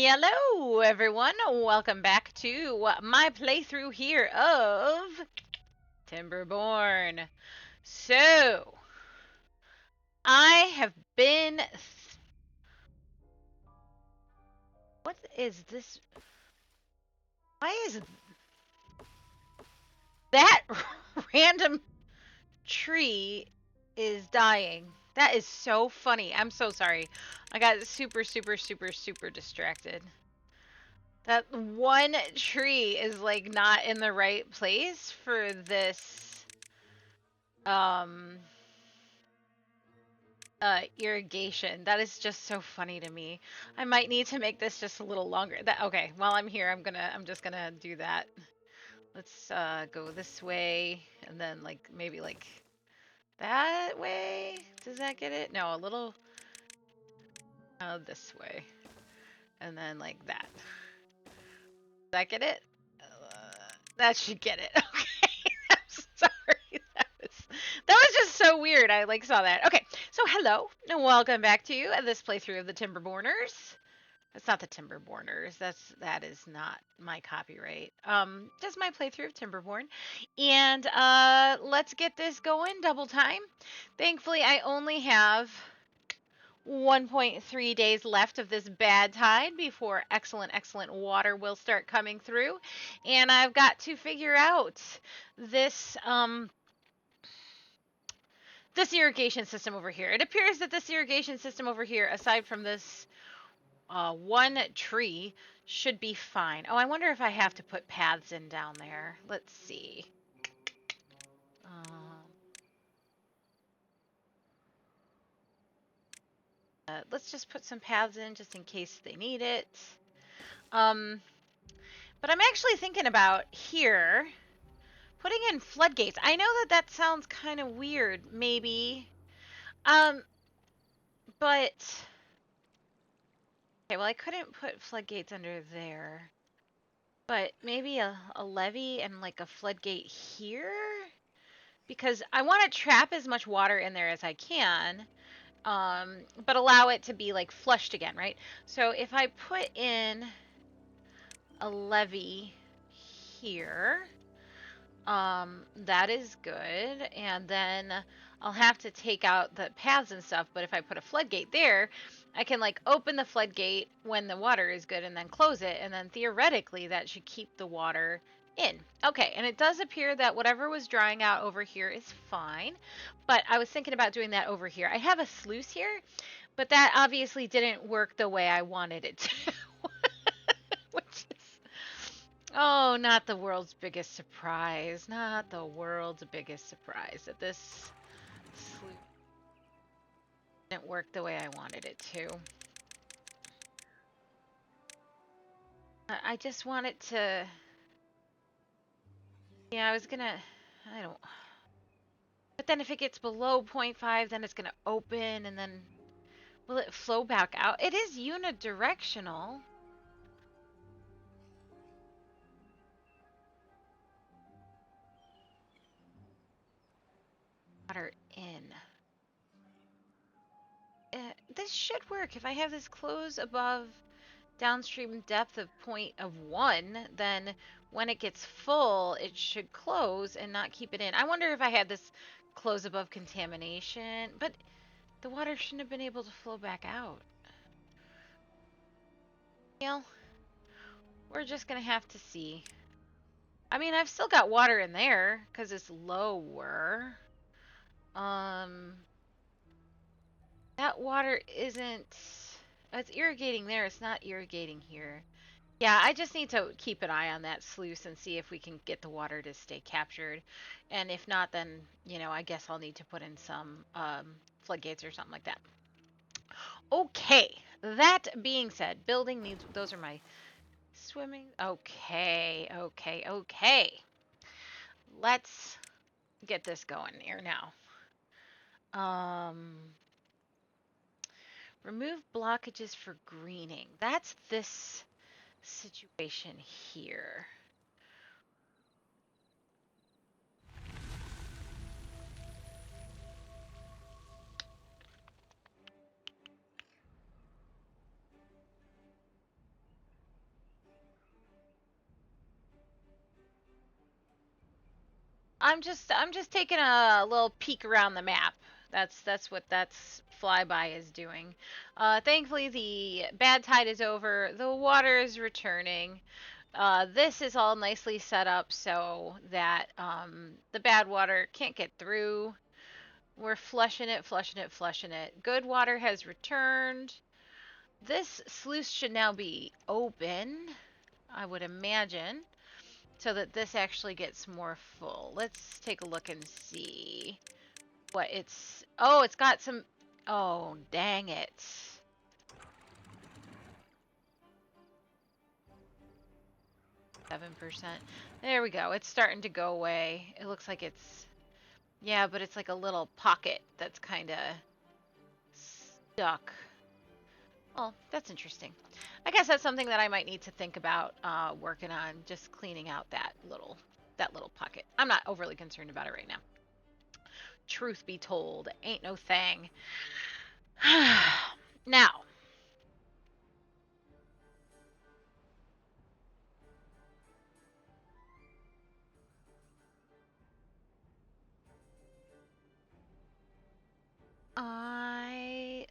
Hello, everyone. Welcome back to my playthrough here of Timberborn. So, I have been. What is this? Why is that random tree is dying? That is so funny. I'm so sorry. I got super distracted. That one tree is like not in the right place for this um irrigation. That is just so funny to me. I might need to make this just a little longer. That okay, while I'm here, I'm just gonna do that. Let's go this way and then like maybe like that way. Does that get it? No, a little this way. And then like that. Does that get it? That should get it. Okay. I'm sorry. That was just so weird. I like saw that. Okay. So hello and welcome back to this playthrough of the Timberborners. That's not the Timberborners. That is not my copyright. Just my playthrough of Timberborn. And let's get this going. Double time. Thankfully, I only have 1.3 days left of this bad tide before excellent water will start coming through. And I've got to figure out this this irrigation system over here. It appears that this irrigation system over here, aside from this one tree, should be fine. Oh, I wonder if I have to put paths in down there. Let's see. Let's just put some paths in just in case they need it. But I'm actually thinking about here putting in floodgates. I know that that sounds kind of weird, maybe. But okay, well I couldn't put floodgates under there. But maybe a levee and like a floodgate here? Because I want to trap as much water in there as I can, but allow it to be like flushed again, right? So if I put in a levee here, that is good. And then I'll have to take out the paths and stuff, but if I put a floodgate there, I can like open the floodgate when the water is good and then close it, and then theoretically that should keep the water in. Okay, and it does appear that whatever was drying out over here is fine, but I was thinking about doing that over here. I have a sluice here, but that obviously didn't work the way I wanted it to. Which is, oh, not the world's biggest surprise. Not the world's biggest surprise that this sluice didn't work the way I wanted it to. I just want it to... Yeah, I was gonna... I don't... But then if it gets below 0.5, then it's gonna open, and then... Will it flow back out? It is unidirectional. Water in. This should work. If I have this close above downstream depth of 0.1, then when it gets full, it should close and not keep it in. I wonder if I had this close above contamination, but the water shouldn't have been able to flow back out. Well, we're just gonna have to see. I mean, I've still got water in there because it's lower. That water isn't... It's irrigating there. It's not irrigating here. Yeah, I just need to keep an eye on that sluice and see if we can get the water to stay captured. And if not, then, you know, I guess I'll need to put in some floodgates or something like that. Okay, that being said, building needs... Those are my swimming... Okay. Let's get this going here now. Remove blockages for greening. That's this situation here. I'm just taking a little peek around the map. That's what that's flyby is doing. Thankfully, the bad tide is over. The water is returning. This is all nicely set up so that the bad water can't get through. We're flushing it, flushing it, flushing it. Good water has returned. This sluice should now be open, I would imagine, so that this actually gets more full. Let's take a look and see what it's... Oh, it's got some... Oh, dang it. 7%. There we go. It's starting to go away. It looks like it's... Yeah, but it's like a little pocket that's kind of stuck. Well, that's interesting. I guess that's something that I might need to think about working on, just cleaning out that little pocket. I'm not overly concerned about it right now. Truth be told, ain't no thing. Now,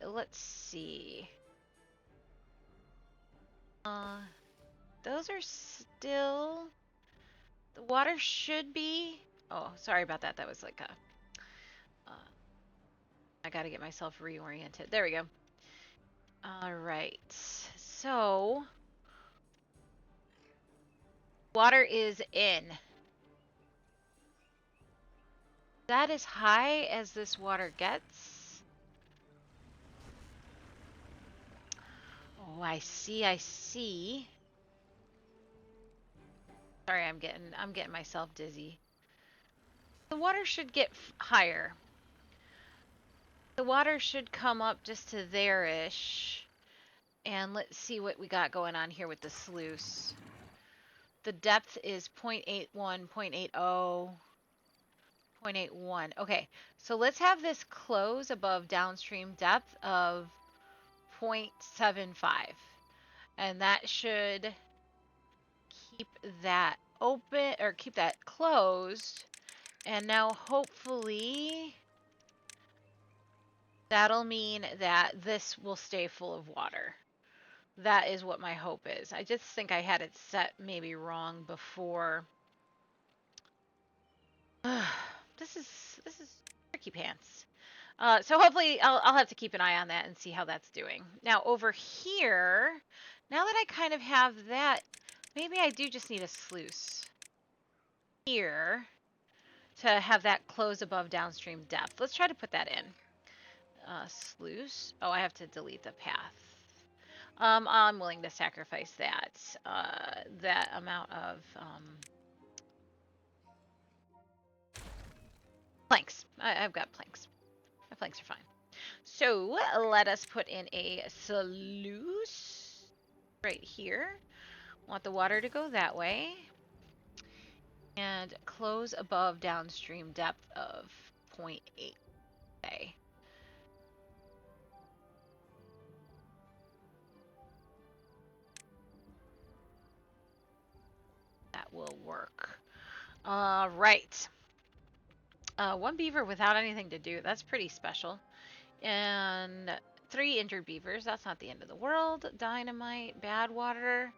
let's see. Those are still, the water should be, oh, sorry about that. That was like a, I gotta get myself reoriented. There we go. All right. So, water is in. That is high as this water gets. Oh, I see, I see. Sorry, I'm getting myself dizzy. The water should get higher. The water should come up just to there-ish. And let's see what we got going on here with the sluice. The depth is 0.81, 0.80, 0.81. Okay, so let's have this close above downstream depth of 0.75. And that should keep that open, or keep that closed. And now hopefully that'll mean that this will stay full of water. That is what my hope is. I just think I had it set maybe wrong before. This is tricky pants. So hopefully I'll have to keep an eye on that and see how that's doing. Now over here, now that I kind of have that, maybe I do just need a sluice here to have that close above downstream depth. Let's try to put that in. Sluice. Oh, I have to delete the path. I'm willing to sacrifice that. That amount of planks. I've got planks. My planks are fine. So let us put in a sluice right here. Want the water to go that way. And close above downstream depth of 0.8. Okay. That will work. All right. One beaver without anything to do. That's pretty special. And 3 injured beavers. That's not the end of the world. Dynamite, bad water.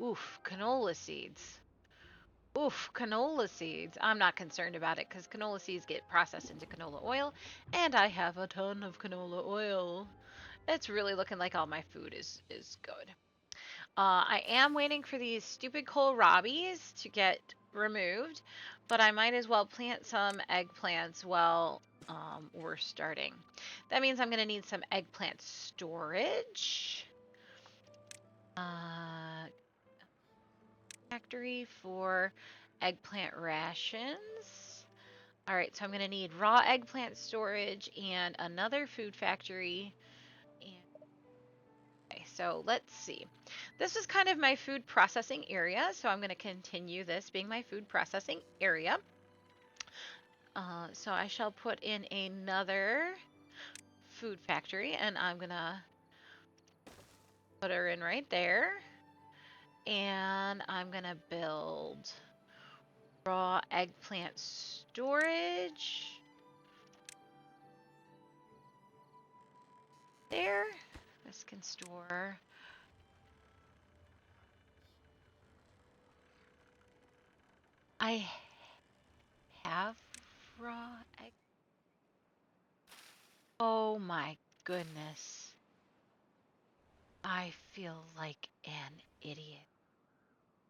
Oof, canola seeds. Oof, canola seeds. I'm not concerned about it because canola seeds get processed into canola oil. And I have a ton of canola oil. It's really looking like all my food is good. I am waiting for these stupid kohlrabies to get removed, but I might as well plant some eggplants while we're starting. That means I'm going to need some eggplant storage. Factory for eggplant rations. All right, so I'm going to need raw eggplant storage and another food factory. Okay, so let's see. This is kind of my food processing area, so I'm going to continue this being my food processing area. So I shall put in another food factory, and I'm going to put her in right there. And I'm going to build raw eggplant storage. There. This can store. I have raw egg. Oh my goodness. I feel like an idiot.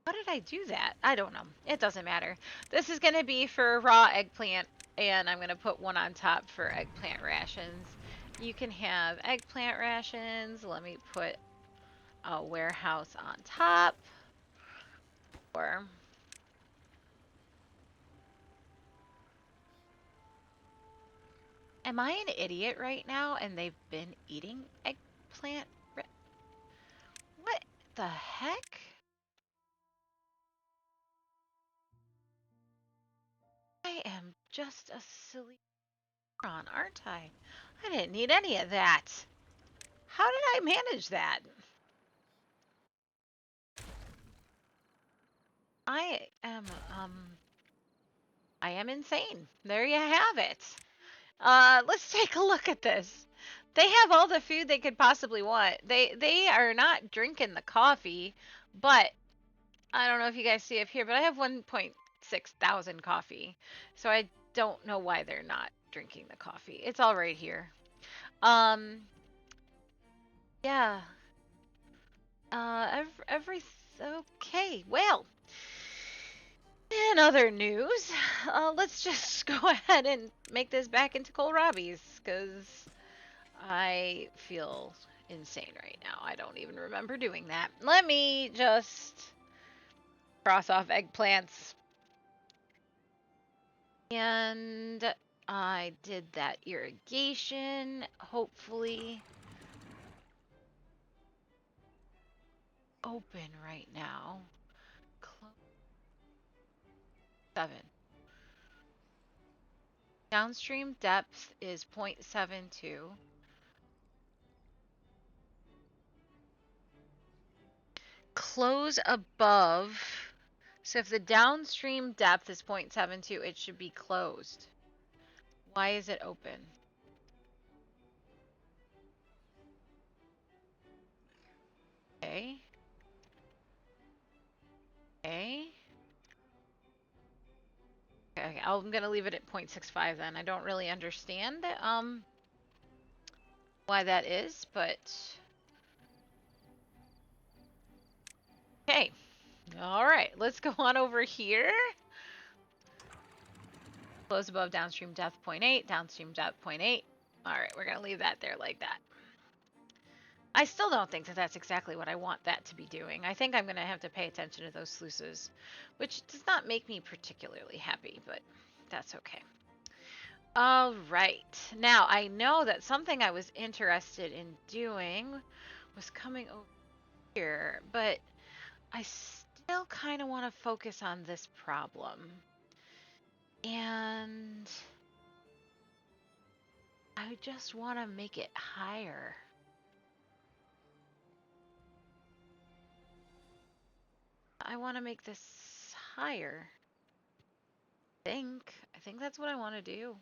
How did I do that? I don't know. It doesn't matter. This is going to be for raw eggplant, and I'm going to put one on top for eggplant rations. You can have eggplant rations. Let me put a warehouse on top. Or am I an idiot right now and they've been eating eggplant? What the heck? I am just a silly moron, aren't I? I didn't need any of that. How did I manage that? I am, I am insane. There you have it. Let's take a look at this. They have all the food they could possibly want. They are not drinking the coffee, but I don't know if you guys see up here, but I have 1.6 thousand coffee. So I don't know why they're not drinking the coffee. It's all right here. Um, yeah. Okay. Well, in other news, let's just go ahead and make this back into kohlrabi's, because I feel insane right now. I don't even remember doing that. Let me just cross off eggplants. And I did that irrigation, hopefully. Open right now. Close 7. Downstream depth is 0.72. Close above. So if the downstream depth is 0.72, it should be closed. Why is it open? Okay. Okay. Okay, I'm gonna leave it at 0.65 then. I don't really understand why that is, but okay. All right, let's go on over here. Close above downstream depth 0.8, downstream depth 0.8. All right, we're gonna leave that there like that. I still don't think that that's exactly what I want that to be doing. I think I'm gonna have to pay attention to those sluices, which does not make me particularly happy, but that's okay. All right, now I know that something I was interested in doing was coming over here, but I still kind of want to focus on this problem. And I just want to make it higher. I want to make this higher. I think that's what I want to do.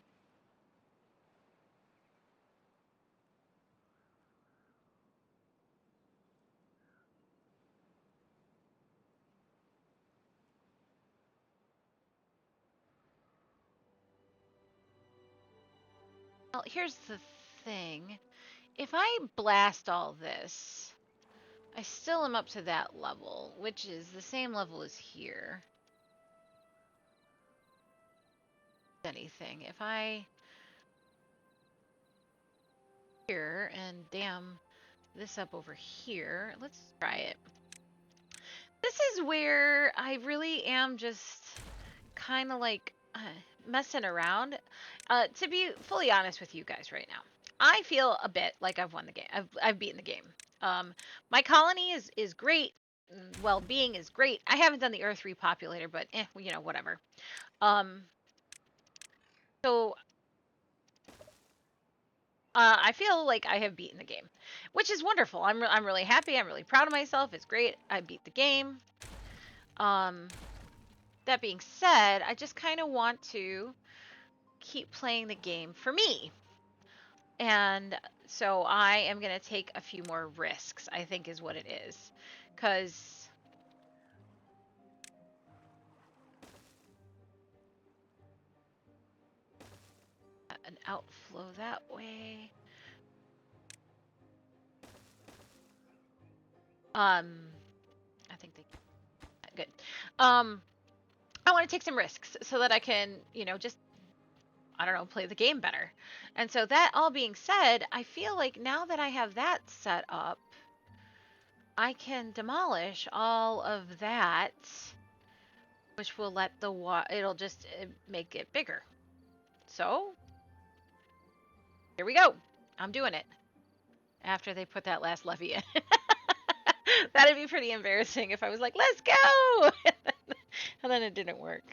Well, here's the thing. If I blast all this, I still am up to that level, which is the same level as here. Anything. If I here and dam this up over here, let's try it. This is where I really am just kind of like messing around. To be fully honest with you guys right now, I feel a bit like I've won the game. I've beaten the game. My colony is great. Well-being is great. I haven't done the Earth repopulator, but you know, whatever. So I feel like I have beaten the game, which is wonderful. I'm really happy. I'm really proud of myself. It's great. I beat the game. That being said, I just kind of want to keep playing the game for me. And so I am going to take a few more risks, I think is what it is. Because an outflow that way. I think they good. I want to take some risks so that I can, just I don't know, play the game better. And so that all being said, I feel like now that I have that set up, I can demolish all of that, which will let the water, it'll just make it bigger. So, here we go. I'm doing it. After they put that last levee in. That'd be pretty embarrassing if I was like, let's go! And then it didn't work.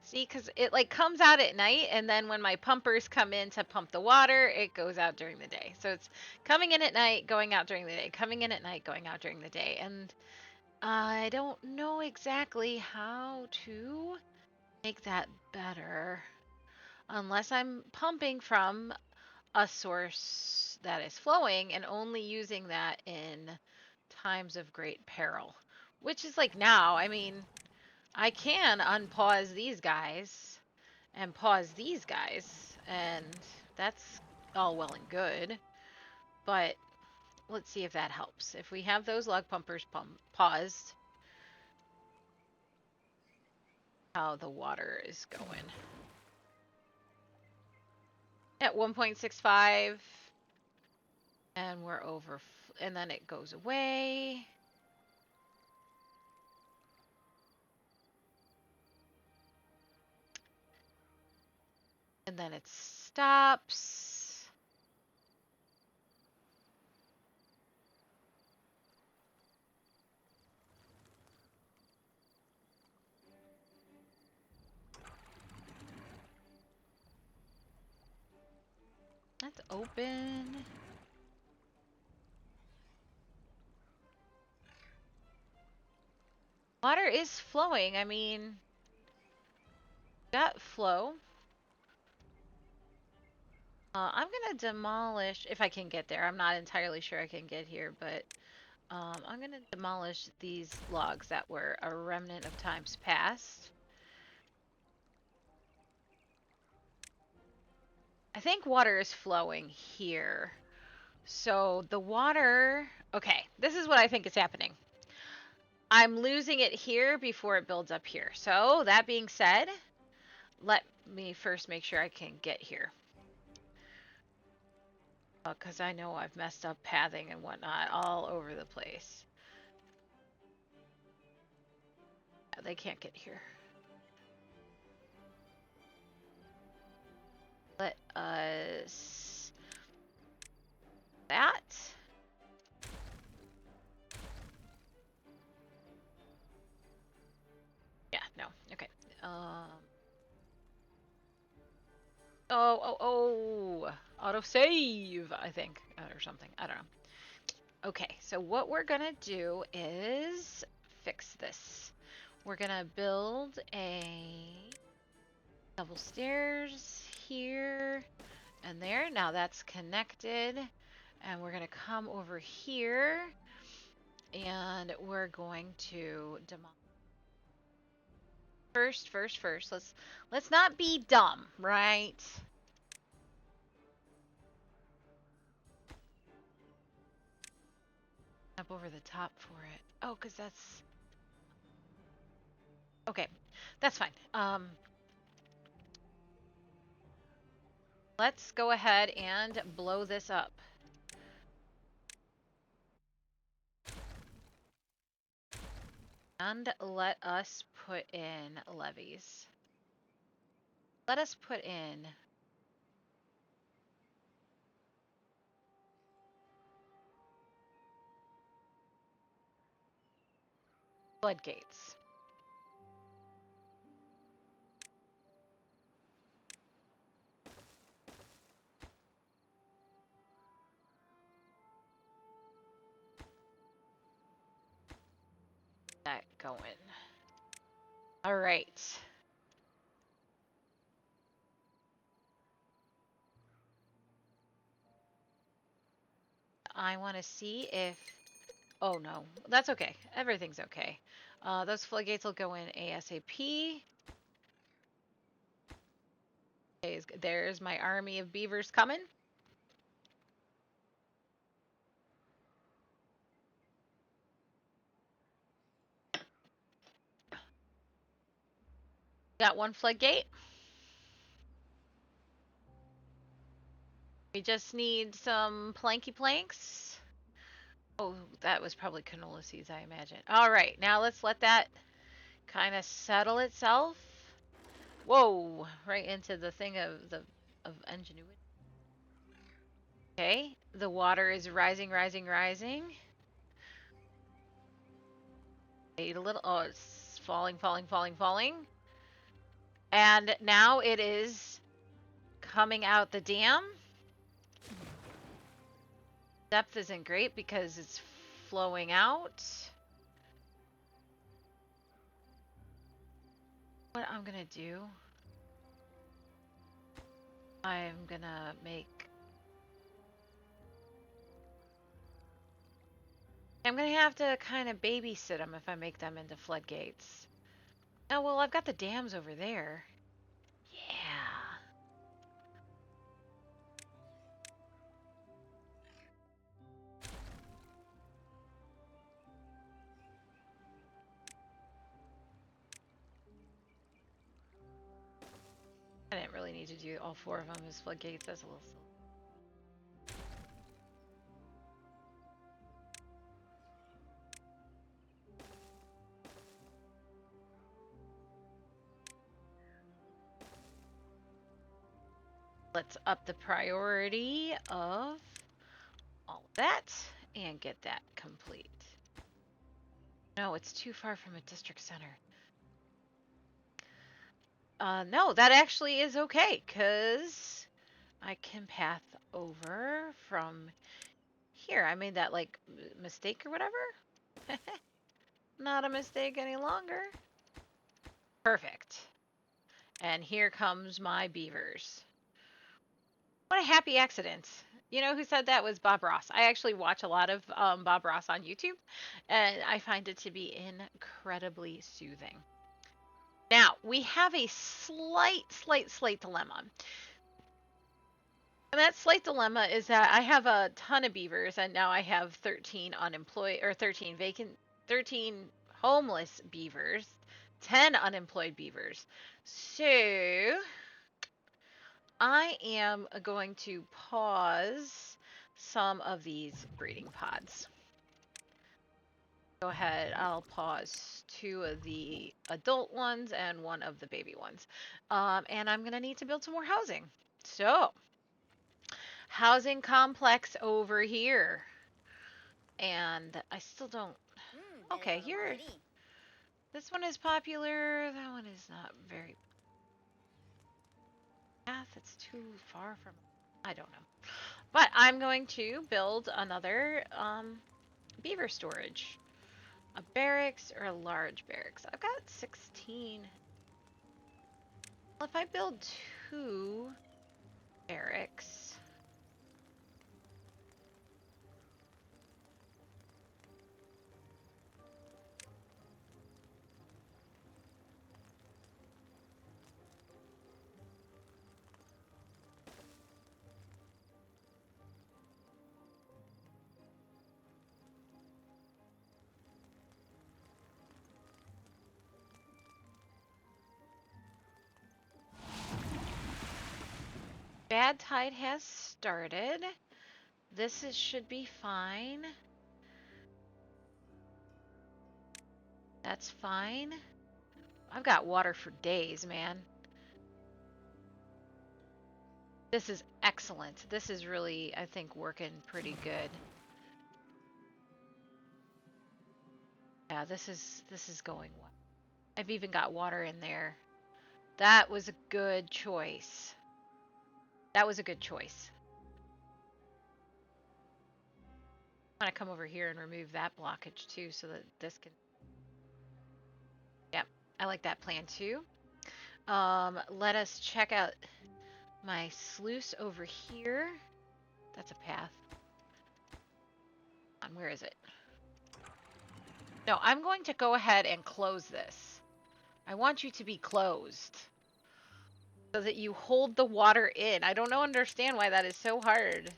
See, because it like comes out at night, and then when my pumpers come in to pump the water, it goes out during the day. So it's coming in at night, going out during the day, coming in at night, going out during the day. And I don't know exactly how to make that better unless I'm pumping from a source that is flowing and only using that in times of great peril, which is like now. I mean, I can unpause these guys and pause these guys, and that's all well and good, but let's see if that helps. If we have those log pumpers paused, how the water is going. At 1.65, and we're over, and then it goes away. And then it stops. That's open. Water is flowing. I mean, got flow. I'm gonna demolish, if I can get there. I'm not entirely sure I can get here, but I'm gonna demolish these logs that were a remnant of times past. I think water is flowing here. So the water, okay, this is what I think is happening. I'm losing it here before it builds up here. So that being said, let me first make sure I can get here. Because I know I've messed up pathing and whatnot all over the place. Yeah, they can't get here. Let us... that. Yeah, no. Okay. Oh. Autosave, I think. Or something. I don't know. Okay, so what we're gonna do is fix this. We're gonna build a double stairs here and there. Now that's connected. And we're gonna come over here and we're going to demolish. First. Let's not be dumb, right? Up over the top for it. Oh, because that's... okay, that's fine. Let's go ahead and blow this up. And let us put in levees. Let us put in floodgates. going. All right. I want to see if... Oh, no. That's okay. Everything's okay. Those floodgates will go in ASAP. There's my army of beavers coming. Got one floodgate. We just need some planky planks. Oh, that was probably canola seeds, I imagine. All right, now let's let that kind of settle itself. Whoa, right into the thing of ingenuity. Okay, the water is rising, rising, rising. Wait a little. Oh, it's falling, falling, falling, falling. And now it is coming out the dam. Depth isn't great because it's flowing out. What I'm gonna do, I'm gonna make... I'm gonna have to kind of babysit them if I make them into floodgates. Oh, well, I've got the dams over there. Yeah. I didn't really need to do all 4 of them as floodgates. That's a little silly. Let's up the priority of all of that and get that complete. No, it's too far from a district center. No, that actually is okay, because I can path over from here. I made that, like, mistake or whatever. Not a mistake any longer. Perfect. And here comes my beavers. What a happy accident. You know who said that? Was Bob Ross. I actually watch a lot of Bob Ross on YouTube, and I find it to be incredibly soothing. Now, we have a slight dilemma. And that slight dilemma is that I have a ton of beavers, and now I have 13 unemployed, or 13 vacant, 13 homeless beavers, 10 unemployed beavers. So I am going to pause some of these breeding pods. Go ahead, I'll pause 2 of the adult ones and 1 of the baby ones. And I'm going to need to build some more housing. So, housing complex over here. And I still don't... Okay, here... This one is popular. That one is not very... Path, it's too far from... I don't know. But I'm going to build another beaver storage. A barracks or a large barracks. I've got 16. Well, if I build 2 barracks... Bad tide has started. This should be fine. That's fine. I've got water for days, man. This is excellent. This is really, I think, working pretty good. Yeah, this is going well. I've even got water in there. That was a good choice. That was a good choice. I'm gonna come over here and remove that blockage too, so that this can... I like that plan too. Let us check out my sluice over here. That's a path. Where is it? No, I'm going to go ahead and close this. I want you to be closed so that you hold the water in. I don't understand why that is so hard.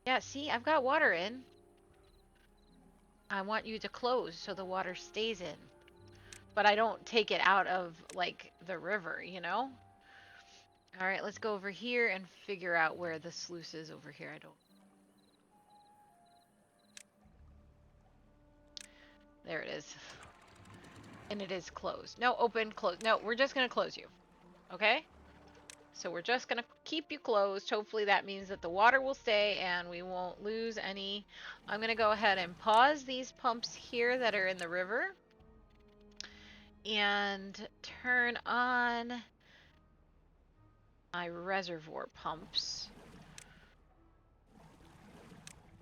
Yeah, see, I've got water in. I want you to close so the water stays in. But I don't take it out of, like, the river, you know? All right, let's go over here and figure out where the sluice is over here. I don't... There it is. And it is closed. No, open, close. No, we're just going to close you. Okay? So we're just going to keep you closed. Hopefully that means that the water will stay and we won't lose any. I'm going to go ahead and pause these pumps here that are in the river. And turn on my reservoir pumps.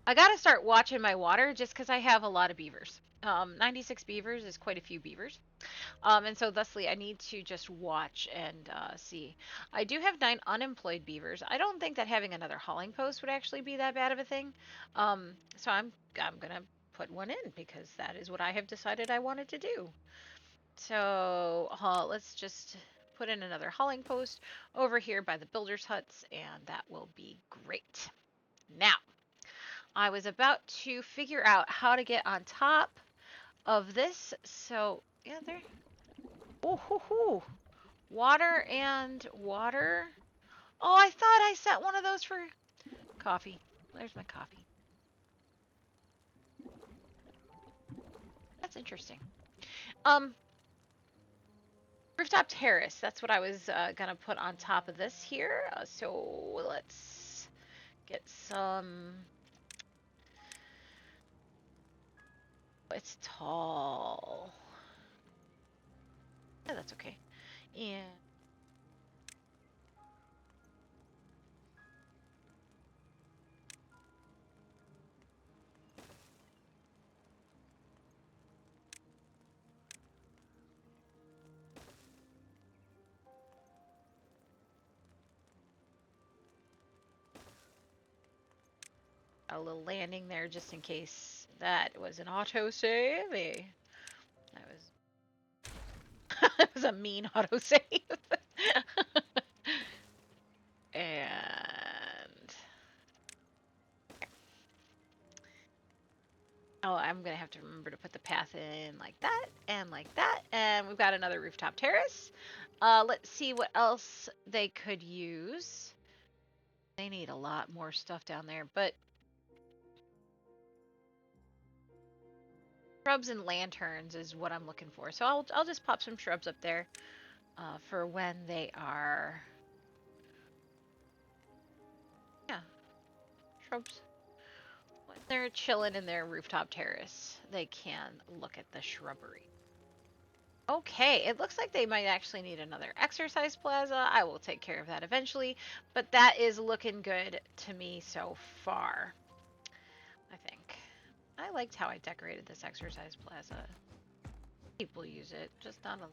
I gotta start watching my water just because I have a lot of beavers. 96 beavers is quite a few beavers. And so thusly I need to just watch and see. I do have 9 unemployed beavers. I don't think that having another hauling post would actually be that bad of a thing. So I'm gonna put one in because that is what I have decided I wanted to do. So let's just put in another hauling post over here by the builders' huts, and that will be great. Now, I was about to figure out how to get on top of this. So, yeah, there. Oh, hoo, hoo. Water and water. Oh, I thought I set one of those for coffee. There's my coffee. That's interesting. Rooftop terrace. That's what I was gonna put on top of this here. So let's get some. It's tall. Yeah, that's okay. And a little landing there just in case that was an autosave. That was that was a mean autosave. And oh, I'm gonna have to remember to put the path in like that and like that. And we've got another rooftop terrace. Let's see what else they could use. They need a lot more stuff down there, but shrubs and lanterns is what I'm looking for. So I'll just pop some shrubs up there for when they are. Yeah, shrubs. When they're chilling in their rooftop terrace, they can look at the shrubbery. Okay, it looks like they might actually need another exercise plaza. I will take care of that eventually, but that is looking good to me so far, I think. I liked how I decorated this exercise plaza. People use it, just not a...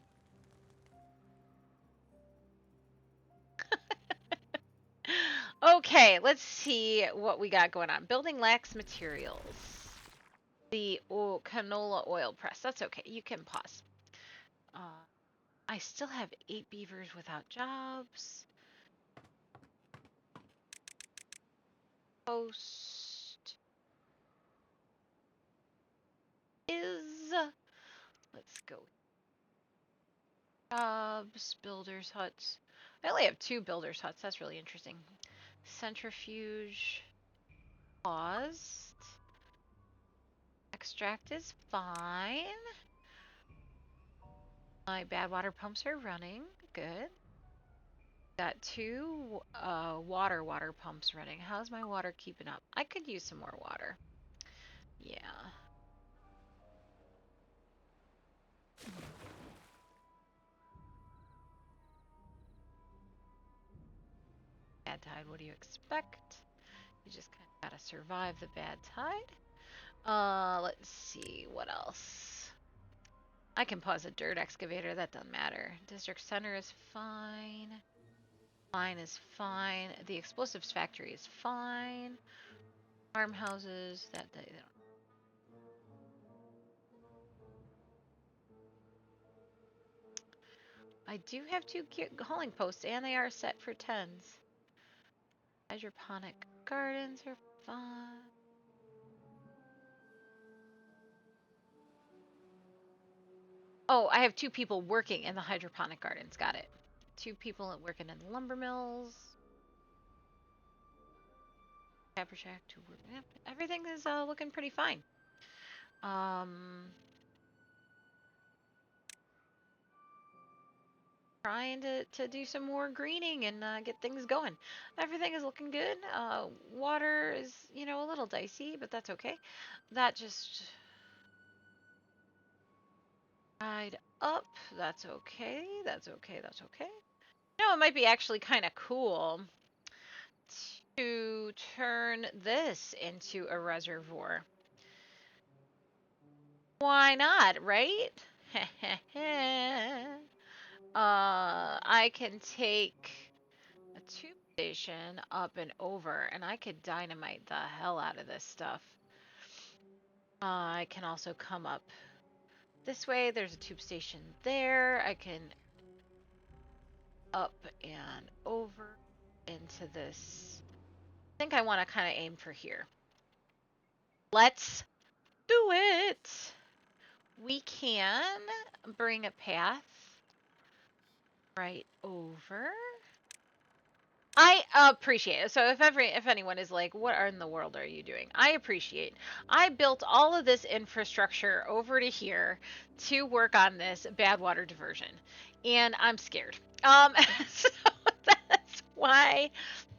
Okay, let's see what we got going on. Building lacks materials. The canola oil press. That's okay. You can pause. I still have 8 beavers without jobs. Post is... Let's go. Jobs, builders huts. I only have 2 builders huts. That's really interesting. Centrifuge. Paused. Extract is fine. My bad water pumps are running. Good. Got 2 water pumps running. How's my water keeping up? I could use some more water. Yeah. Bad tide, what do you expect? You just kind of gotta survive the bad tide. Let's see, what else? I can pause a dirt excavator, that doesn't matter. District center is fine. Mine is fine. The explosives factory is fine. Farmhouses, that they don't. I do have 2 hauling posts, and they are set for 10s. Hydroponic gardens are fine. Oh, I have 2 people working in the hydroponic gardens. Got it. 2 people working in the lumber mills. Capper shack to work. Yep, everything is looking pretty fine. Trying to do some more greening and get things going. Everything is looking good. Water is, you know, a little dicey, but that's okay. That just dried up. That's okay. That's okay. That's okay. No, it might be actually kind of cool to turn this into a reservoir. Why not, right? I can take a tube station up and over, and I could dynamite the hell out of this stuff. I can also come up this way. There's a tube station there. I can up and over into this. I think I want to kind of aim for here. Let's do it. We can bring a path right over. I appreciate it. So if anyone is like, what in the world are you doing? I appreciate. I built all of this infrastructure over to here to work on this bad water diversion, and I'm scared. So that's why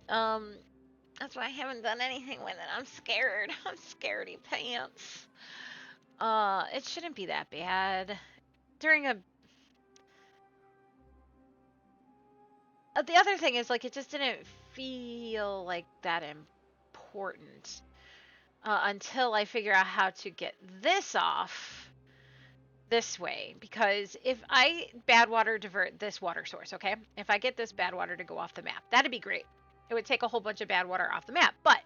that's why I haven't done anything with it. I'm scared. I'm scaredy pants. It shouldn't be that bad. During a the other thing is, like, it just didn't feel like that important until I figure out how to get this off this way. Because if I bad water divert this water source, okay? If I get this bad water to go off the map, that'd be great. It would take a whole bunch of bad water off the map, but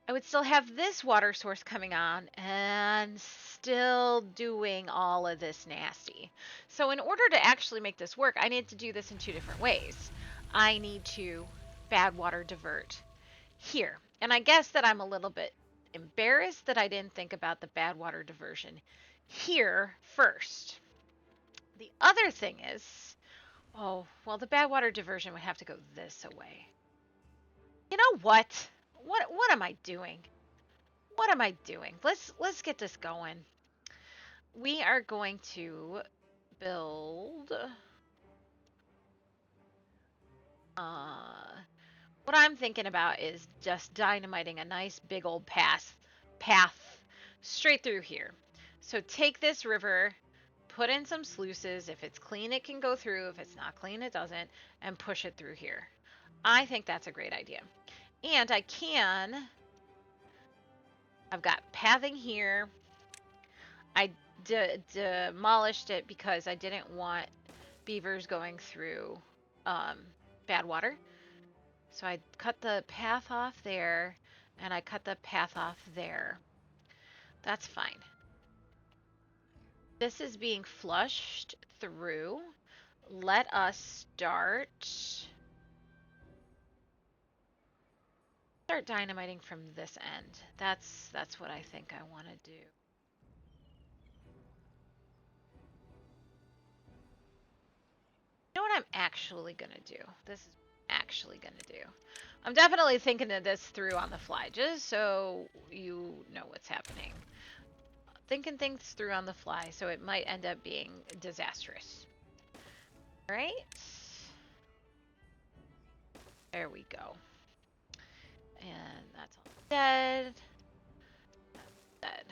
I would still have this water source coming on and still doing all of this nasty. So in order to actually make this work, I need to do this in 2 different ways. I need to bad water divert here. And I guess that I'm a little bit embarrassed that I didn't think about the bad water diversion here first. The other thing is, oh, well, the bad water diversion would have to go this away. You know what? What am I doing? What am I doing? Let's get this going. We are going to build what I'm thinking about is just dynamiting a nice big old path straight through here. So take this river, put in some sluices. If it's clean, it can go through. If it's not clean, it doesn't, and push it through here. I think that's a great idea. And I've got pathing here. I demolished it because I didn't want beavers going through bad water. So I cut the path off there, and I cut the path off there. That's fine. This is being flushed through. Let us start dynamiting from this end. That's what I think I want to do. You know what I'm actually gonna do? This is actually gonna do. I'm definitely thinking of this through on the fly, just so you know what's happening. Thinking things through on the fly, so it might end up being disastrous. Right? There we go. And that's all dead. That's dead.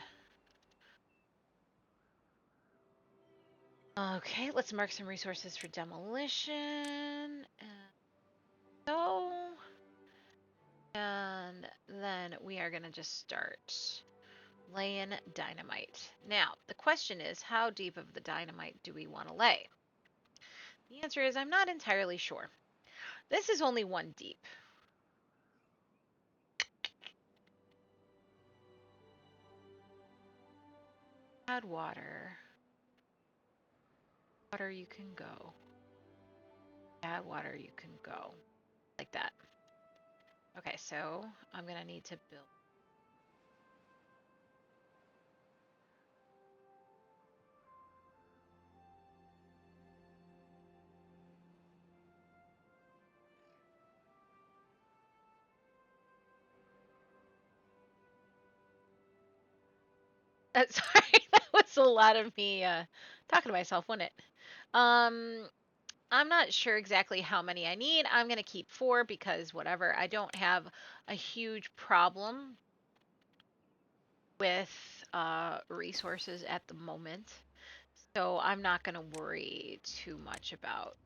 Okay, let's mark some resources for demolition. And so. And then we are going to just start laying dynamite. Now, the question is, how deep of the dynamite do we want to lay? The answer is, I'm not entirely sure. This is only 1 deep. Add water. Water, you can go. Add water, you can go. Like that. Okay, so I'm going to need to build. Sorry, that was a lot of me talking to myself, wasn't it? Um, I'm not sure exactly how many I need. I'm going to keep 4 because whatever. I don't have a huge problem with resources at the moment. So I'm not going to worry too much about,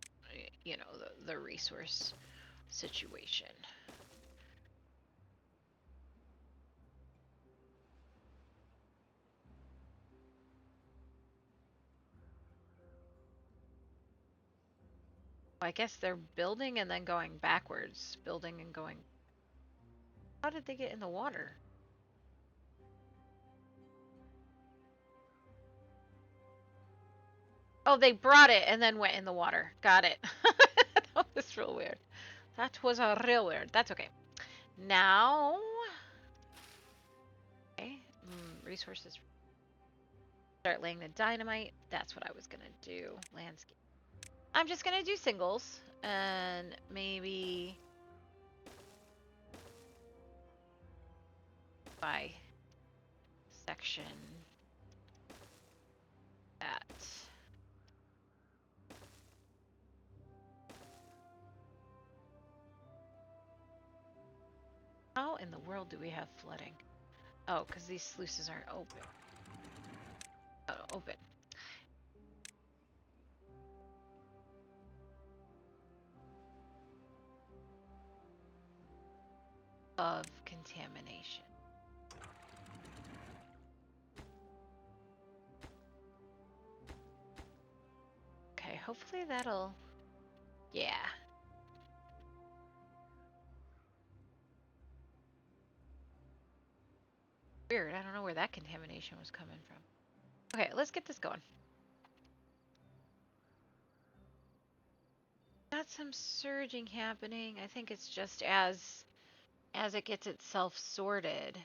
the resource situation. I guess they're building and then going backwards. Building and going. How did they get in the water? Oh, they brought it and then went in the water. Got it. That was real weird. That was a real weird. That's okay. Now, okay, resources. Start laying the dynamite. That's what I was gonna do. Landscape. I'm just gonna do singles and maybe by section that. How in the world do we have flooding? Oh, because these sluices aren't open. Oh, open. Of contamination. Okay, hopefully that'll. Yeah. Weird. I don't know where that contamination was coming from. Okay, let's get this going. Got some surging happening. I think it's just as it gets itself sorted.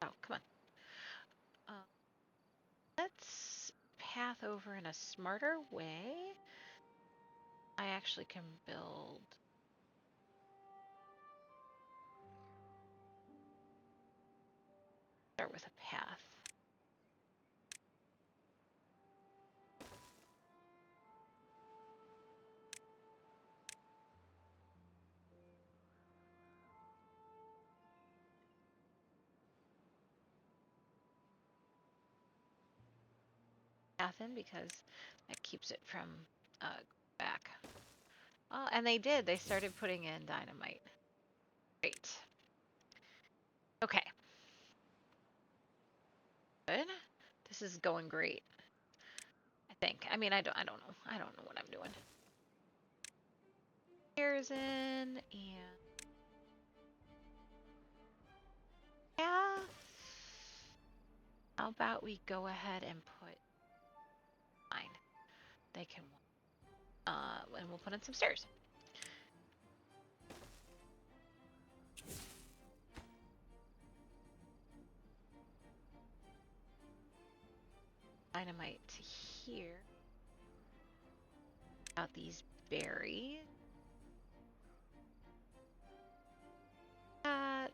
Oh, come on. Let's path over in a smarter way. I actually can build. Start with a path. Path in because that keeps it from back. Oh, and they did. They started putting in dynamite. Great. Okay. Good. This is going great. I think. I mean, I don't know. I don't know what I'm doing. Here's in and path. How about we go ahead and put mine? They can. And we'll put in some stairs. Dynamite to here. Out these berries. That.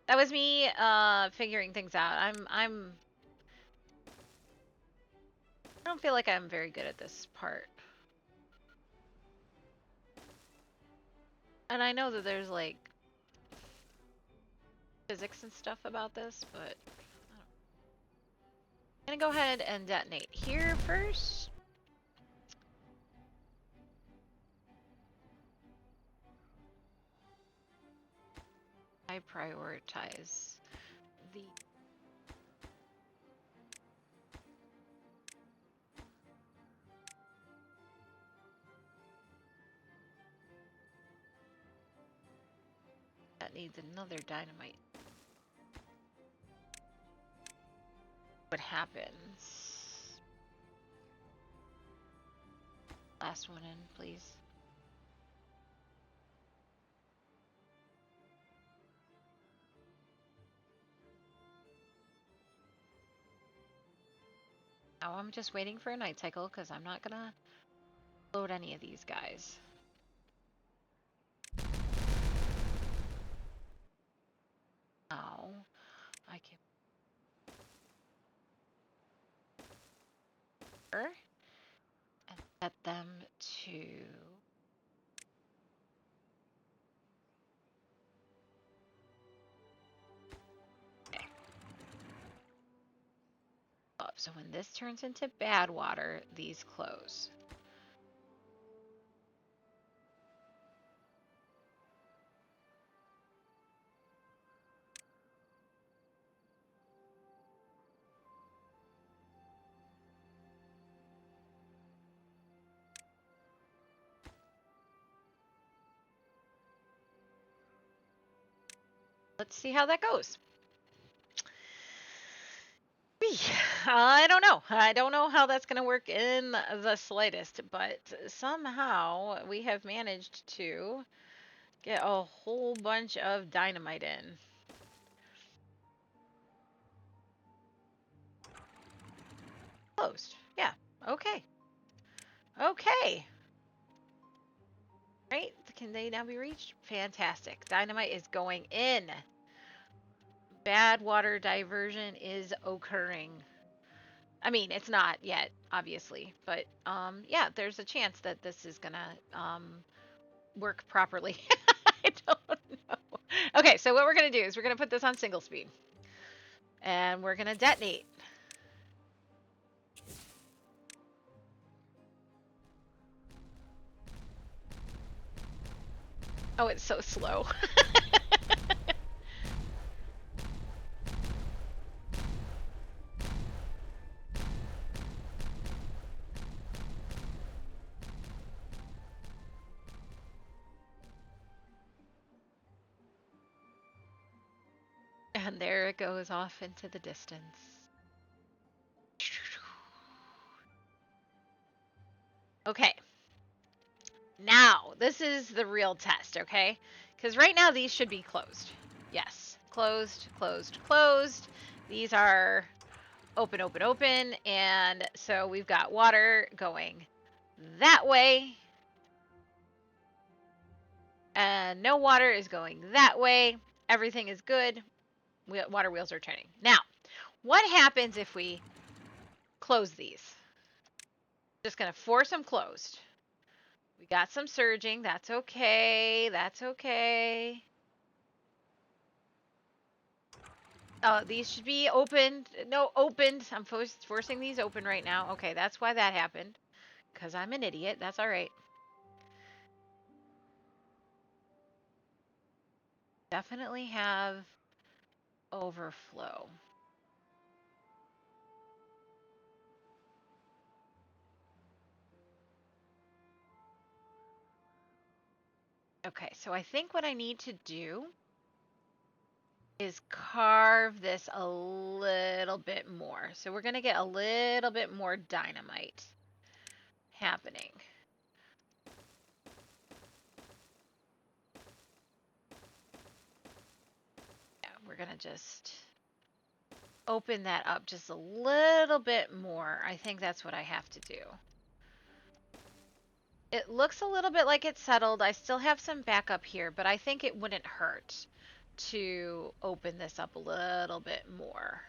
That was me figuring things out. I don't feel like I'm very good at this part. And I know that there's like physics and stuff about this, but I'm gonna go ahead and detonate here first. I prioritize the that needs another dynamite. What happens? Last one in, please. Now I'm just waiting for a night cycle because I'm not gonna load any of these guys. Now I can and set them to up. So when this turns into bad water, these close. Let's see how that goes. I don't know. I don't know how that's going to work in the slightest, but somehow we have managed to get a whole bunch of dynamite in. Closed. Yeah. Okay. Okay. Right? Can they now be reached? Fantastic. Dynamite is going in. Bad water diversion is occurring. I mean, it's not yet, obviously, but yeah, there's a chance that this is gonna work properly. I don't know. Okay, so what we're gonna do is we're gonna put this on single speed, and we're gonna detonate. Oh, it's so slow. And there it goes off into the distance. Okay. Now, this is the real test, okay? Because right now these should be closed. Yes. Closed, closed, closed. These are open, open, open. And so we've got water going that way. And no water is going that way. Everything is good. Water wheels are turning. Now, what happens if we close these? Just going to force them closed. We got some surging. That's okay. That's okay. These should be opened. No, opened. I'm forcing these open right now. Okay, that's why that happened. Because I'm an idiot. That's all right. Definitely have overflow. Okay, so I think what I need to do is carve this a little bit more. So we're going to get a little bit more dynamite happening. Yeah, we're going to just open that up just a little bit more. I think that's what I have to do. It looks a little bit like it's settled. I still have some backup here, but I think it wouldn't hurt to open this up a little bit more.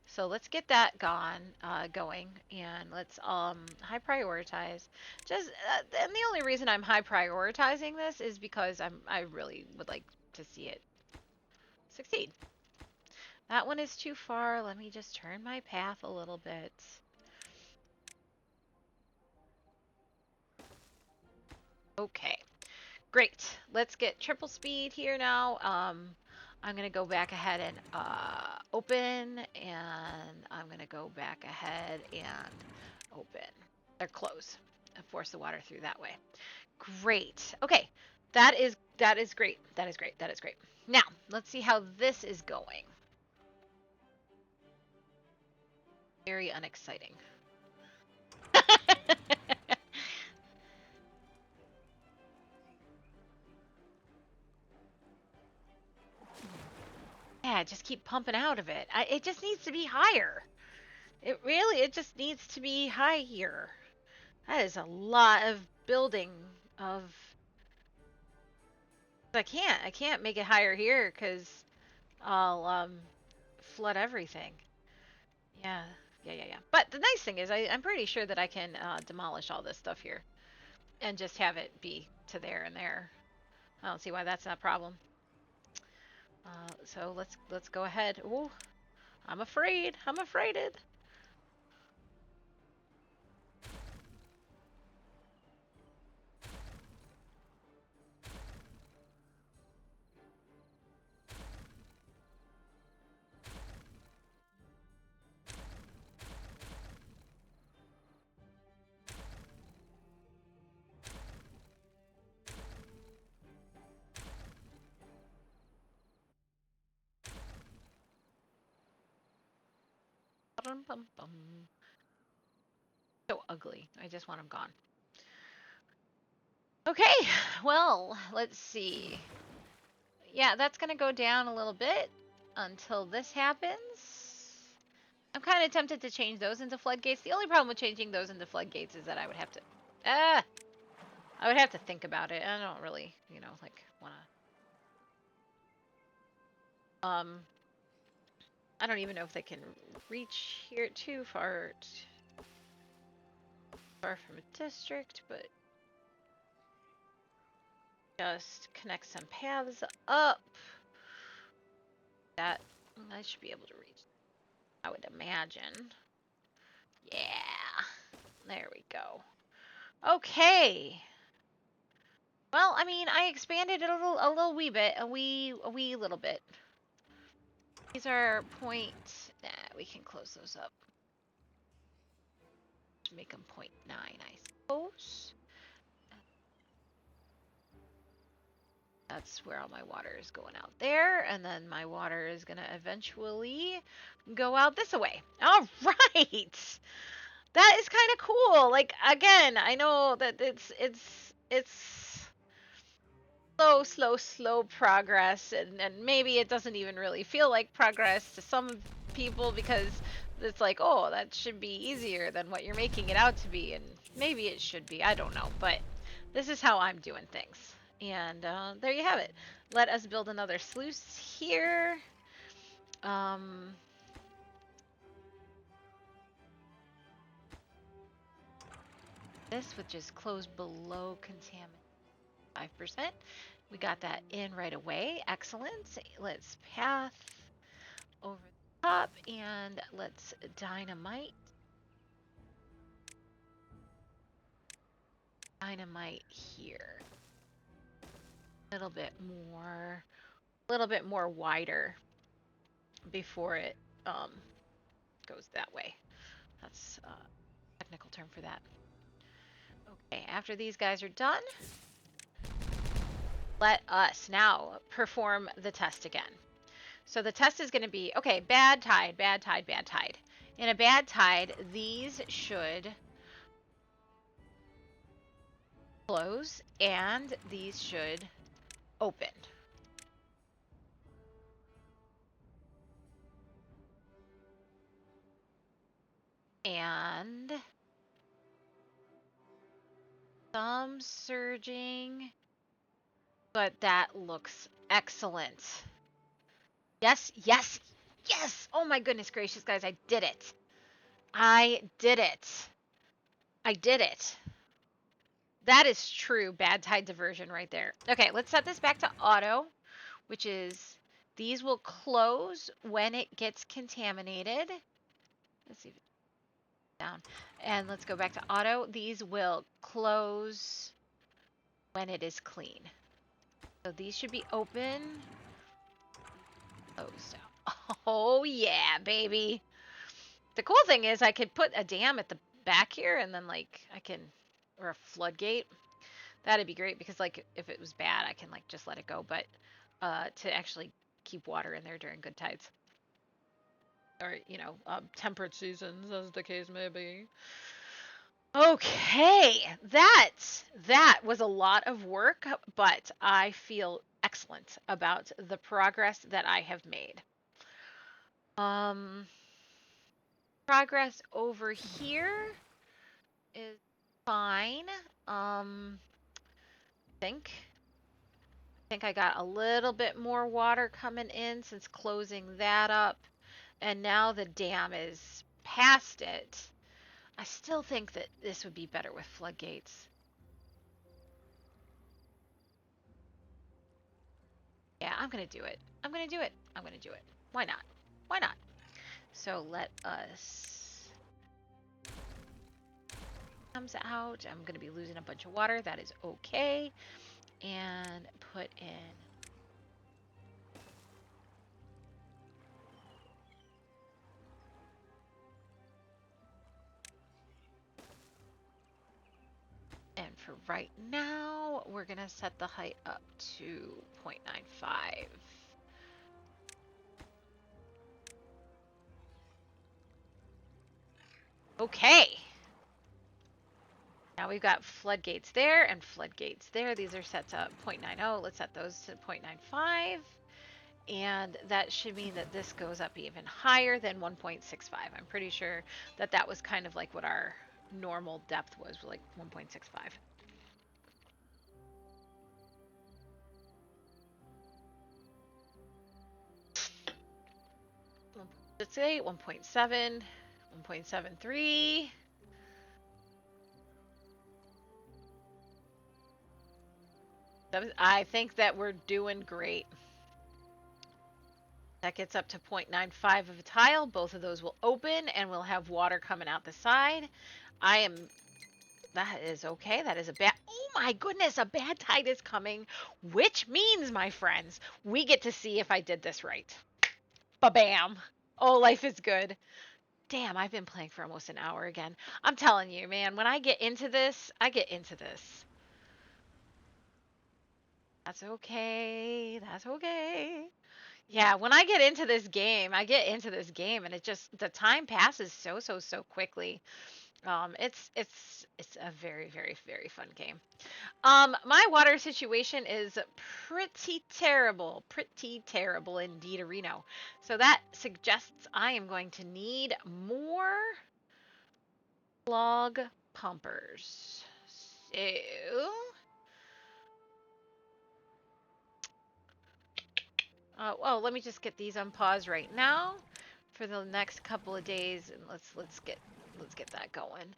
So let's get that going, and let's high prioritize. Just and the only reason I'm high prioritizing this is because I really would like to see it succeed. That one is too far. Let me just turn my path a little bit. Okay, great. Let's get triple speed here now. I'm gonna go back ahead and open, and I'm gonna go back ahead and open or close and force the water through that way. Great. Okay, that is great. That is great. That is great. Now let's see how this is going. Very unexciting. Yeah, just keep pumping out of it. It just needs to be higher. It just needs to be higher. That is a lot of building of. I can't make it higher here because I'll flood everything. Yeah, yeah. But the nice thing is I'm pretty sure that I can demolish all this stuff here and just have it be to there and there. I don't see why that's not a problem. So let's go ahead. Ooh, I'm afraid. I'm afraided. So ugly. I just want them gone. Okay, well, let's see. Yeah, that's going to go down a little bit until this happens. I'm kind of tempted to change those into floodgates. The only problem with changing those into floodgates is that I would have to... I would have to think about it. I don't really, like, want to... I don't even know if they can reach here too far from a district, but just connect some paths up. That I should be able to reach, I would imagine. Yeah, there we go. Okay. Well, I mean, I expanded it a little wee bit, a wee little bit. These are point. Nah, we can close those up. Make them 0.9, I suppose. That's where all my water is going out there, and then my water is gonna eventually go out this way. All right, that is kind of cool. Like, again, I know that it's slow progress, and maybe it doesn't even really feel like progress to some people because it's like, oh, that should be easier than what you're making it out to be, and maybe it should be. I don't know, but this is how I'm doing things. And there you have it. Let us build another sluice here. This would just close below contaminant 5%. We got that in right away. Excellent. Let's path over the top and let's dynamite. Dynamite here. A little bit more wider before it goes that way. That's a technical term for that. Okay, after these guys are done, let us now perform the test again. So the test is going to be, okay, bad tide. In a bad tide, these should close and these should open. And some surging, but that looks excellent. Yes, yes, yes! Oh my goodness gracious, guys, I did it. I did it. I did it. That is true bad tide diversion right there. Okay, let's set this back to auto, which is these will close when it gets contaminated. Let's see if it's down. And let's go back to auto. These will close when it is clean. So these should be open. Closed. Oh yeah, baby. The cool thing is I could put a dam at the back here and then like I can, or a floodgate. That'd be great because like if it was bad, I can like just let it go. But to actually keep water in there during good tides, or temperate seasons, as the case may be. Okay, that was a lot of work, but I feel excellent about the progress that I have made. Um, Progress over here is fine. Think think I got a little bit more water coming in since closing that up, and now the dam is past it. I still think that this would be better with floodgates. Yeah, I'm gonna do it. I'm gonna do it. I'm gonna do it. Why not? Why not? So let us comes out. I'm gonna be losing a bunch of water. That is okay. And put in. And for right now, we're gonna set the height up to 0.95. Okay. Now we've got floodgates there and floodgates there. These are set to 0.90. Let's set those to 0.95. And that should mean that this goes up even higher than 1.65. I'm pretty sure that that was kind of like what our normal depth was, like 1.65. Let's say 1.7, 1.73. I think that we're doing great. That gets up to 0.95 of a tile. Both of those will open and we'll have water coming out the side. That is okay. That is oh my goodness, a bad tide is coming, which means, my friends, we get to see if I did this right. Ba-bam. Oh, life is good. Damn, I've been playing for almost an hour again. I'm telling you, man, when I get into this, I get into this. That's okay. That's okay. Yeah, when I get into this game, I get into this game and the time passes so quickly. It's a very, very, very fun game. My water situation is pretty terrible indeed, Reno. So that suggests I am going to need more log pumpers. So, well, let me just get these on pause right now for the next couple of days, and let's get that going.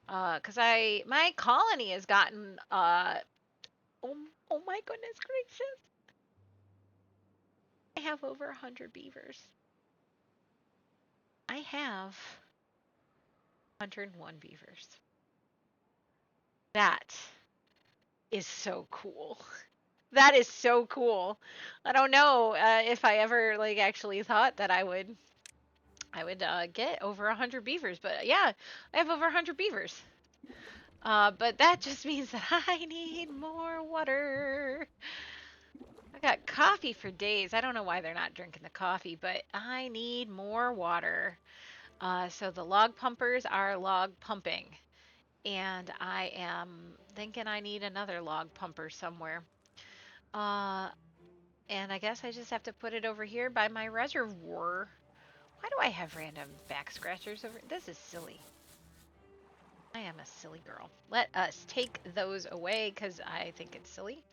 Cause my colony has gotten oh, oh my goodness gracious, I have over 100 beavers. I have 101 beavers. That is so cool. That is so cool. I don't know if I ever like actually thought that I would get over 100 beavers, but yeah, I have over 100 beavers. But that just means that I need more water. I got coffee for days. I don't know why they're not drinking the coffee, but I need more water. So the log pumpers are log pumping. And I am thinking I need another log pumper somewhere. Uh, and I guess I just have to put it over here by my reservoir. Why do I have random back scratchers over? This is silly. I am a silly girl. Let us take those away because I think it's silly.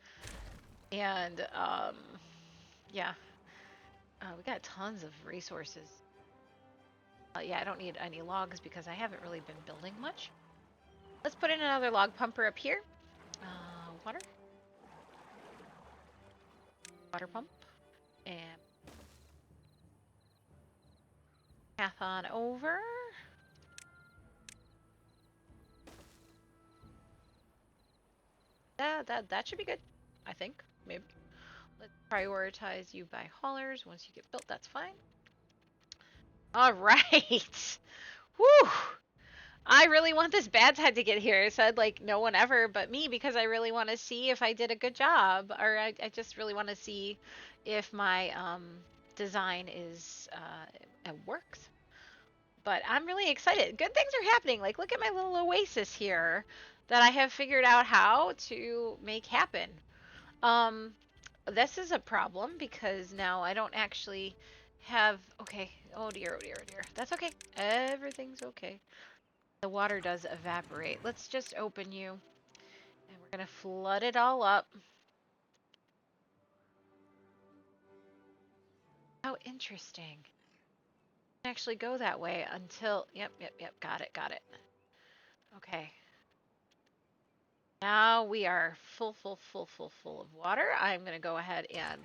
And, yeah. We got tons of resources. Yeah, I don't need any logs because I haven't really been building much. Let's put in another log pumper up here. Water. Water pump. And path on over. That should be good, I think. Maybe. Let's prioritize you by haulers. Once you get built, that's fine. All right. Whew. I really want this bad side to get here. It said like no one ever but me because I really want to see if I did a good job, or I just really want to see if my design is it works. But I'm really excited. Good things are happening. Like look at my little oasis here that I have figured out how to make happen. Um, this is a problem because now I don't actually have. Okay. Oh dear. Oh dear. Oh dear. That's okay. Everything's okay. The water does evaporate. Let's just open you. And we're going to flood it all up. How interesting. Actually go that way until... Yep. Got it. Okay. Now we are full of water. I'm going to go ahead and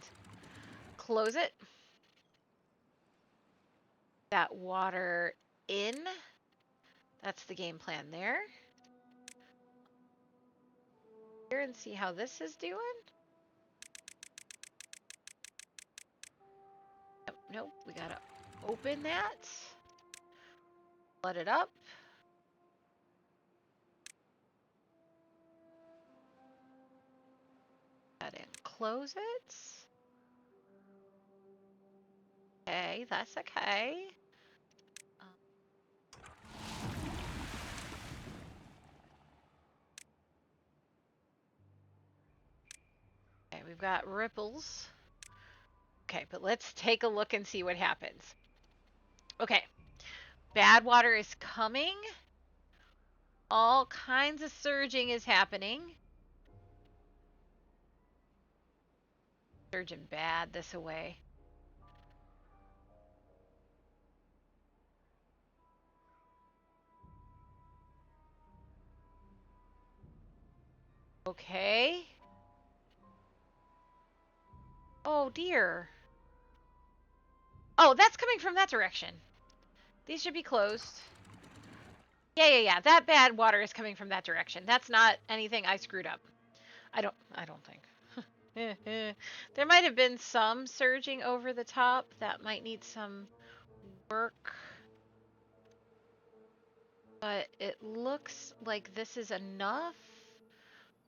close it. That water in. That's the game plan there. Here and see how this is doing. Nope. We got to open that. Flood it up. And close it. Okay, that's okay. Okay, we've got ripples. Okay, but let's take a look and see what happens. Okay, bad water is coming. All kinds of surging is happening. Surging bad this away. Okay. Oh dear. Oh, that's coming from that direction. These should be closed. Yeah. That bad water is coming from that direction. That's not anything I screwed up. I don't think. There might have been some surging over the top. That might need some work. But it looks like this is enough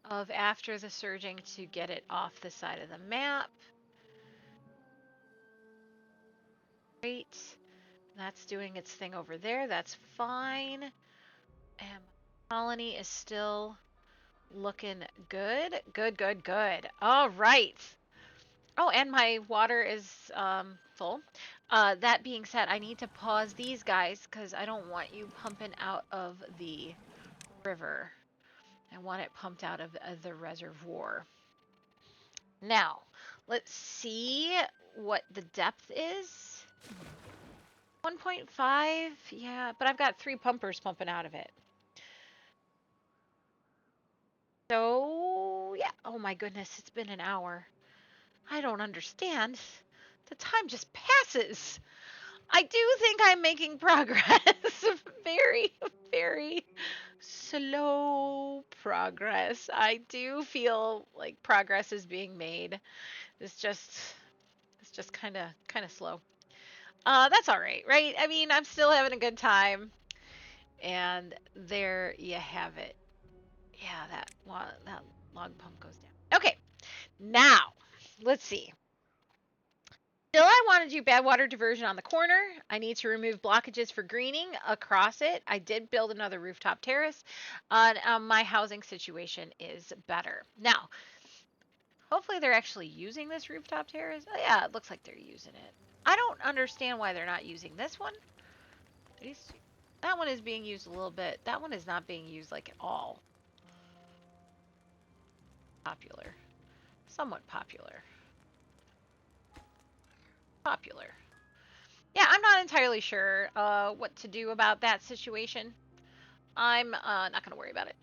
of after the surging to get it off the side of the map. Great. That's doing its thing over there. That's fine. And colony is still looking good. Good. All right. Oh, and my water is full. That being said, I need to pause these guys because I don't want you pumping out of the river. I want it pumped out of the reservoir. Now, let's see what the depth is. 1.5, yeah, but I've got 3 pumpers pumping out of it. So, yeah. Oh my goodness, it's been an hour. I don't understand. The time just passes. I do think I'm making progress. Very slow progress. I do feel like progress is being made. It's just kind of slow. That's all right, right? I mean, I'm still having a good time. And there you have it. Yeah, that log pump goes down. Okay, now let's see. Still, I want to do bad water diversion on the corner. I need to remove blockages for greening across it. I did build another rooftop terrace. My housing situation is better. Now, hopefully they're actually using this rooftop terrace. Oh, yeah, it looks like they're using it. I don't understand why they're not using this one. That one is being used a little bit. That one is not being used like at all. Popular. Somewhat popular. popular. Yeah, I'm not entirely sure what to do about that situation. I'm not going to worry about it.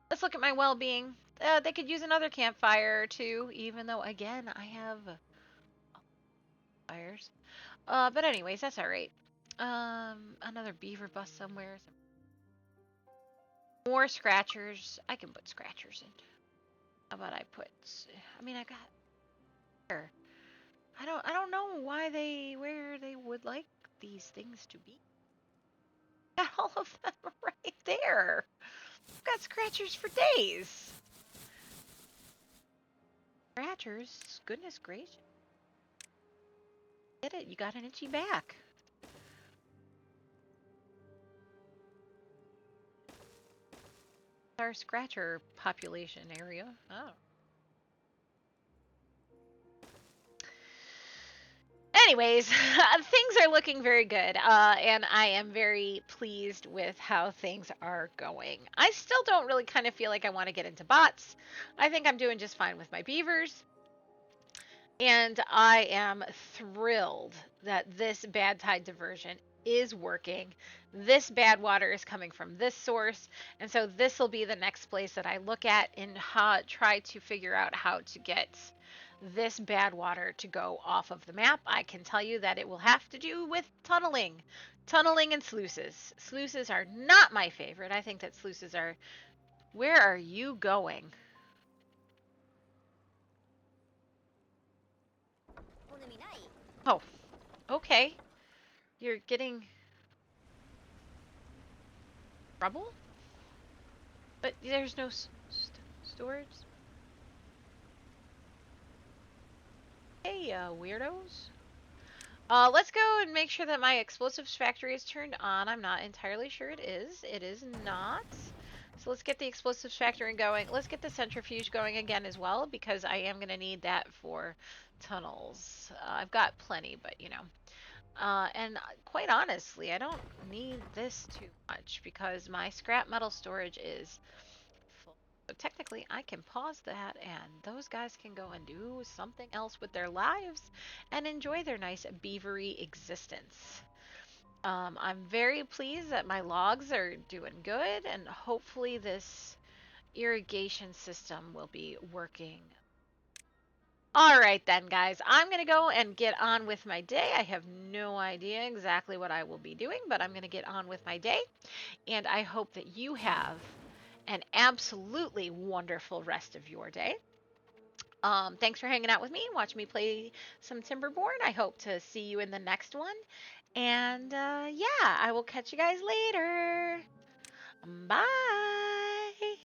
Let's look at my well-being. They could use another campfire too, even though again I have fires. But anyways, that's all right. Another beaver bust somewhere. Some more scratchers. I can put scratchers in. How about I put? I mean, I got here. I don't know where they would like these things to be. Got all of them right there. I've got scratchers for days. Scratchers, goodness gracious. Get it? You got an itchy back. Our scratcher population area. Oh. Anyways, things are looking very good, and I am very pleased with how things are going. I still don't really kind of feel like I want to get into bots. I think I'm doing just fine with my beavers. And I am thrilled that this bad tide diversion is working. This bad water is coming from this source. And so this will be the next place that I look at and try to figure out how to get this bad water to go off of the map. I can tell you that it will have to do with tunneling. Tunneling and sluices. Sluices are not my favorite. I think that sluices are... Where are you going? Oh, okay. You're getting trouble? But there's no storage? Hey, weirdos. Let's go and make sure that my explosives factory is turned on. I'm not entirely sure it is. It is not. So let's get the explosives factory going. Let's get the centrifuge going again as well, because I am going to need that for tunnels. I've got plenty, but you know. And quite honestly, I don't need this too much because my scrap metal storage is full. So technically, I can pause that and those guys can go and do something else with their lives and enjoy their nice beavery existence. I'm very pleased that my logs are doing good and hopefully this irrigation system will be working. All right then, guys, I'm going to go and get on with my day. I have no idea exactly what I will be doing, but I'm going to get on with my day. And I hope that you have an absolutely wonderful rest of your day. Thanks for hanging out with me, watching me play some Timberborn. I hope to see you in the next one. And yeah, I will catch you guys later. Bye.